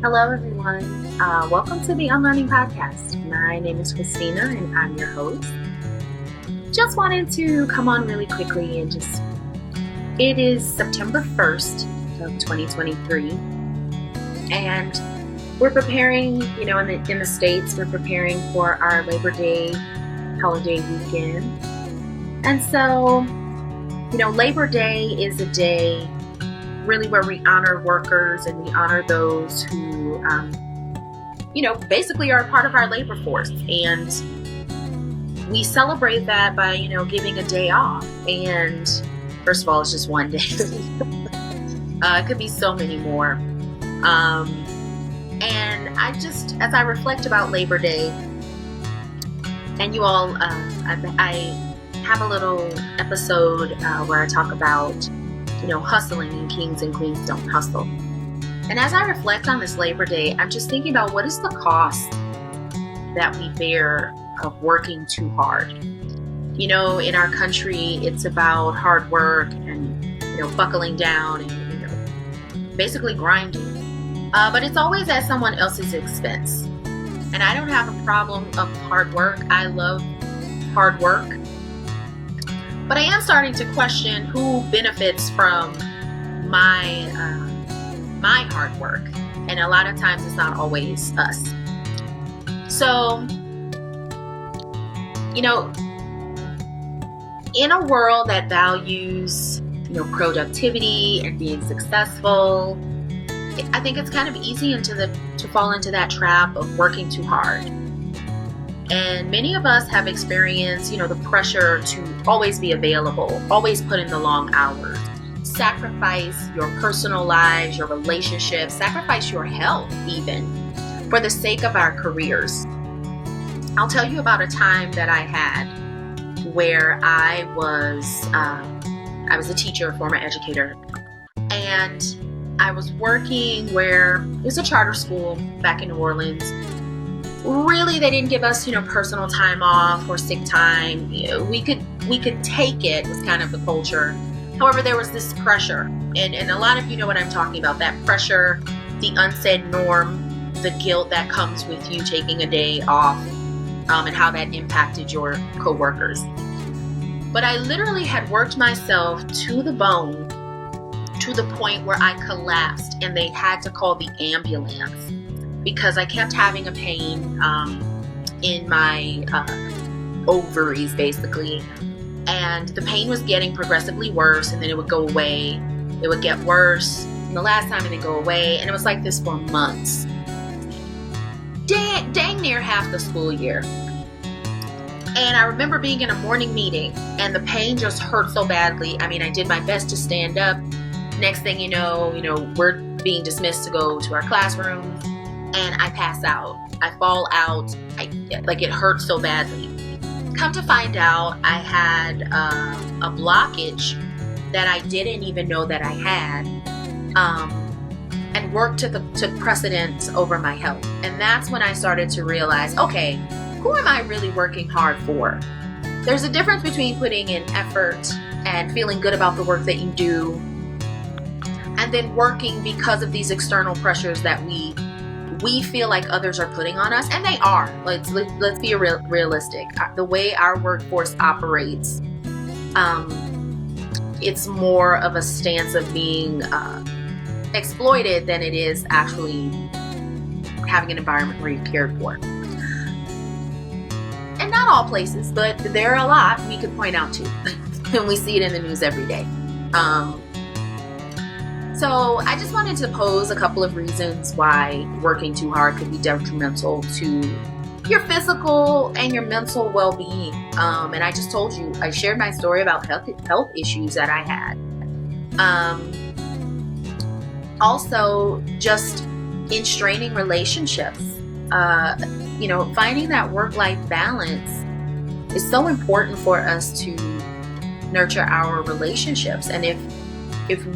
Hello, everyone. Welcome to the Unlearning Podcast. My name is Christina, and I'm your host. Just wanted to come on really quickly and it is September 1st of 2023, and we're preparing, in the States, we're preparing for our Labor Day holiday weekend. And so, Labor Day is a day really where we honor workers and we honor those who, basically are a part of our labor force. And we celebrate that by, giving a day off. And first of all, it's just one day. It could be so many more. And as I reflect about Labor Day, and you all, I have a little episode where I talk about hustling, and kings and queens don't hustle. And as I reflect on this Labor Day, I'm just thinking about what is the cost that we bear of working too hard. In our country, it's about hard work and, buckling down and, basically grinding. But it's always at someone else's expense. And I don't have a problem of hard work. I love hard work. But I am starting to question who benefits from my hard work. And a lot of times it's not always us. So, in a world that values, productivity and being successful, I think it's kind of easy to fall into that trap of working too hard. And many of us have experienced, the pressure to always be available, always put in the long hours, sacrifice your personal lives, your relationships, sacrifice your health even for the sake of our careers. I'll tell you about a time that I had where I was a teacher, a former educator, and I was working where it was a charter school back in New Orleans. Really, they didn't give us, personal time off or sick time. We could take it, was kind of the culture. However, there was this pressure, and a lot of you know what I'm talking about, that pressure, the unsaid norm, the guilt that comes with you taking a day off, and how that impacted your coworkers. But I literally had worked myself to the bone, to the point where I collapsed, and they had to call the ambulance because I kept having a pain in my ovaries, basically. And the pain was getting progressively worse, and then it would go away. It would get worse, and the last time it would go away. And it was like this for months. Dang near half the school year. And I remember being in a morning meeting, and the pain just hurt so badly. I mean, I did my best to stand up. Next thing you know, we're being dismissed to go to our classrooms, and I pass out. I fall out. It hurt so badly. Come to find out, I had a blockage that I didn't even know that I had, and work took precedence over my health. And that's when I started to realize, okay, who am I really working hard for? There's a difference between putting in effort and feeling good about the work that you do, and then working because of these external pressures that we feel like others are putting on us, and they are. Let's be realistic. The way our workforce operates, it's more of a stance of being exploited than it is actually having an environment where you're cared for. And not all places, but there are a lot we could point out to, and we see it in the news every day. So I just wanted to pose a couple of reasons why working too hard could be detrimental to your physical and your mental well-being. And I just told you, I shared my story about health issues that I had. Also, just in straining relationships, finding that work-life balance is so important for us to nurture our relationships. And if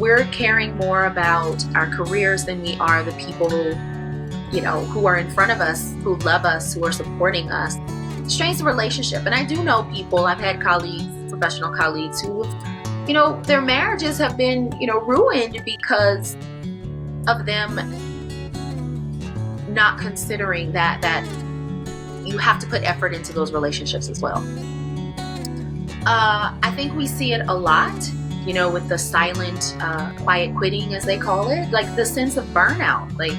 we're caring more about our careers than we are the people who are in front of us, who love us, who are supporting us, it strains the relationship. And I do know people, I've had colleagues, professional colleagues who, their marriages have been, ruined because of them not considering that you have to put effort into those relationships as well. I think we see it a lot, with the silent, quiet quitting, as they call it, like the sense of burnout. Like,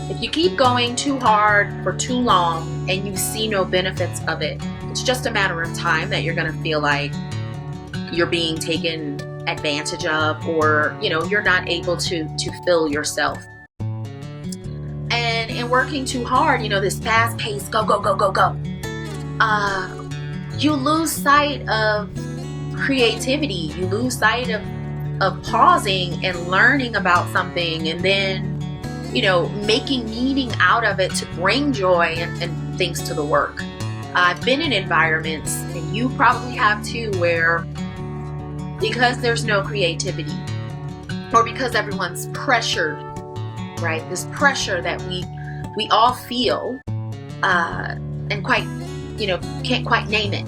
if you keep going too hard for too long and you see no benefits of it, it's just a matter of time that you're going to feel like you're being taken advantage of, or, you're not able to fill yourself. And in working too hard, this fast pace, go, go, go, go, go, you lose sight of creativity. You lose sight of pausing and learning about something, and then, making meaning out of it to bring joy and things to the work. I've been in environments, and you probably have too, where because there's no creativity, or because everyone's pressured, right? This pressure that we all feel, and can't quite name it.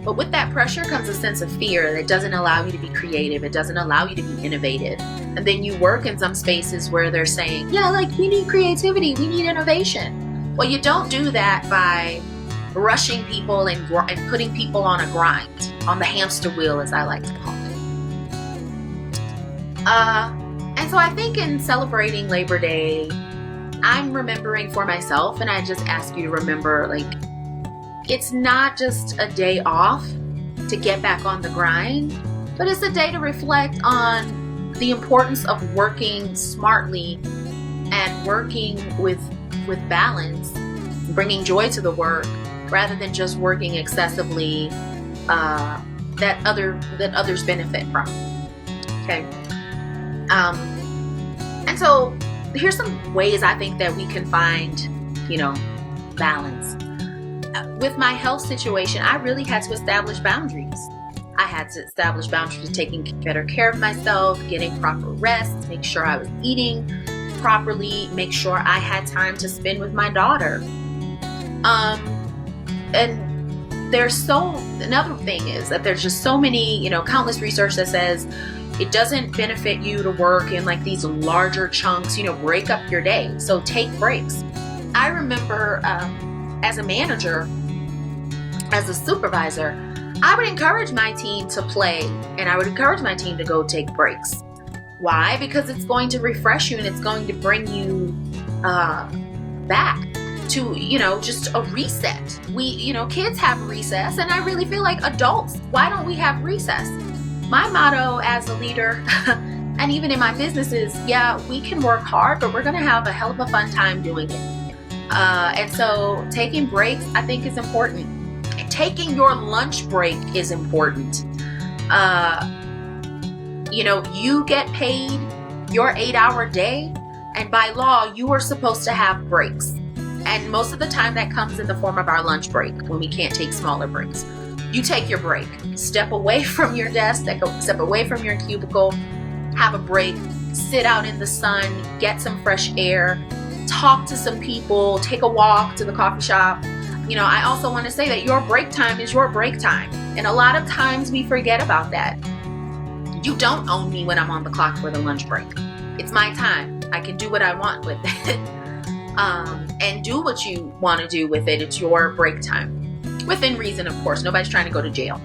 But with that pressure comes a sense of fear that doesn't allow you to be creative. It doesn't allow you to be innovative. And then you work in some spaces where they're saying, we need creativity, we need innovation. Well, you don't do that by rushing people and putting people on a grind, on the hamster wheel, as I like to call it. And so I think in celebrating Labor Day, I'm remembering for myself, and I just ask you to remember, it's not just a day off to get back on the grind, but it's a day to reflect on the importance of working smartly and working with balance, bringing joy to the work, rather than just working excessively that others benefit from. Okay. And so here's some ways I think that we can find, balance. With my health situation, I really had to establish boundaries. I had to establish boundaries of taking better care of myself, getting proper rest, make sure I was eating properly, make sure I had time to spend with my daughter. And another thing is that there's just so many, countless research that says it doesn't benefit you to work in these larger chunks, break up your day. So take breaks. I remember, as a manager, as a supervisor, I would encourage my team to play, and I would encourage my team to go take breaks. Why? Because it's going to refresh you, and it's going to bring you back to, just a reset. Kids have recess, and I really feel like adults, why don't we have recess? My motto as a leader, and even in my businesses, we can work hard, but we're going to have a hell of a fun time doing it. And so taking breaks, I think, is important. Taking your lunch break is important. You get paid your 8-hour day, and by law, you are supposed to have breaks. And most of the time that comes in the form of our lunch break, when we can't take smaller breaks. You take your break. Step away from your desk, step away from your cubicle, have a break, sit out in the sun, get some fresh air, talk to some people, take a walk to the coffee shop. I also want to say that your break time is your break time. And a lot of times we forget about that. You don't own me when I'm on the clock for the lunch break. It's my time. I can do what I want with it. And do what you want to do with it. It's your break time. Within reason, of course. Nobody's trying to go to jail.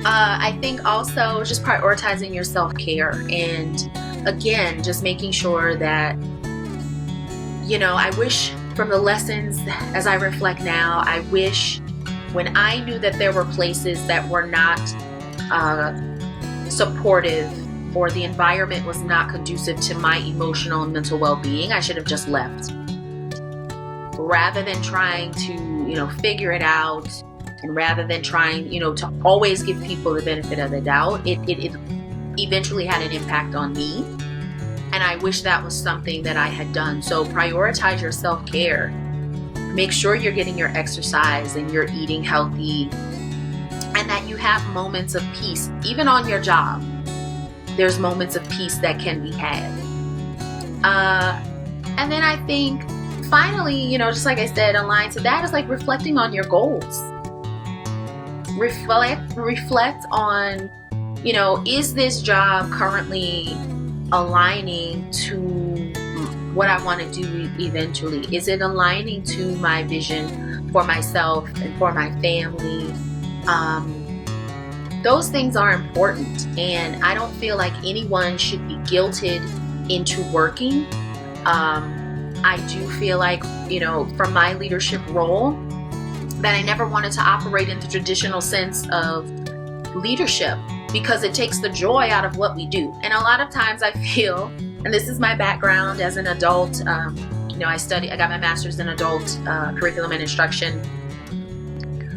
I think also just prioritizing your self-care. And again, just making sure that, I wish from the lessons as I reflect now, I wish when I knew that there were places that were not supportive, or the environment was not conducive to my emotional and mental well-being, I should have just left. Rather than trying to, figure it out, and rather than trying, to always give people the benefit of the doubt, it eventually had an impact on me. And I wish that was something that I had done. So prioritize your self-care. Make sure you're getting your exercise and you're eating healthy, and that you have moments of peace. Even on your job, there's moments of peace that can be had. And then I think finally, just like I said, aligned to that is reflecting on your goals. Reflect on, is this job currently aligning to what I want to do eventually? Is it aligning to my vision for myself and for my family? Those things are important, and I don't feel like anyone should be guilted into working. I do feel like, from my leadership role, that I never wanted to operate in the traditional sense of leadership, because it takes the joy out of what we do. And a lot of times I feel, and this is my background as an adult, I got my master's in adult curriculum and instruction.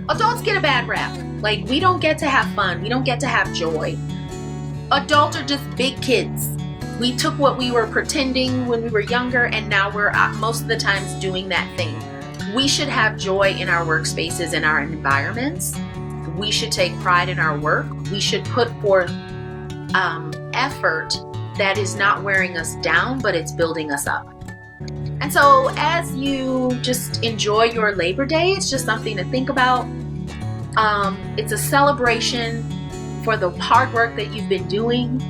Adults get a bad rap. Like, we don't get to have fun. We don't get to have joy. Adults are just big kids. We took what we were pretending when we were younger, and now we're most of the times doing that thing. We should have joy in our workspaces and our environments. We should take pride in our work. We should put forth effort that is not wearing us down, but it's building us up. And so as you just enjoy your Labor Day, it's just something to think about. It's a celebration for the hard work that you've been doing.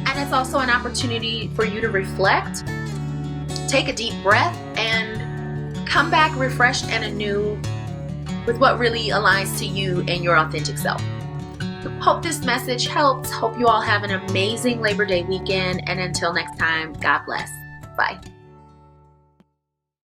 And it's also an opportunity for you to reflect, take a deep breath, and come back refreshed and anew with what really aligns to you and your authentic self. Hope this message helps. Hope you all have an amazing Labor Day weekend. And until next time, God bless. Bye.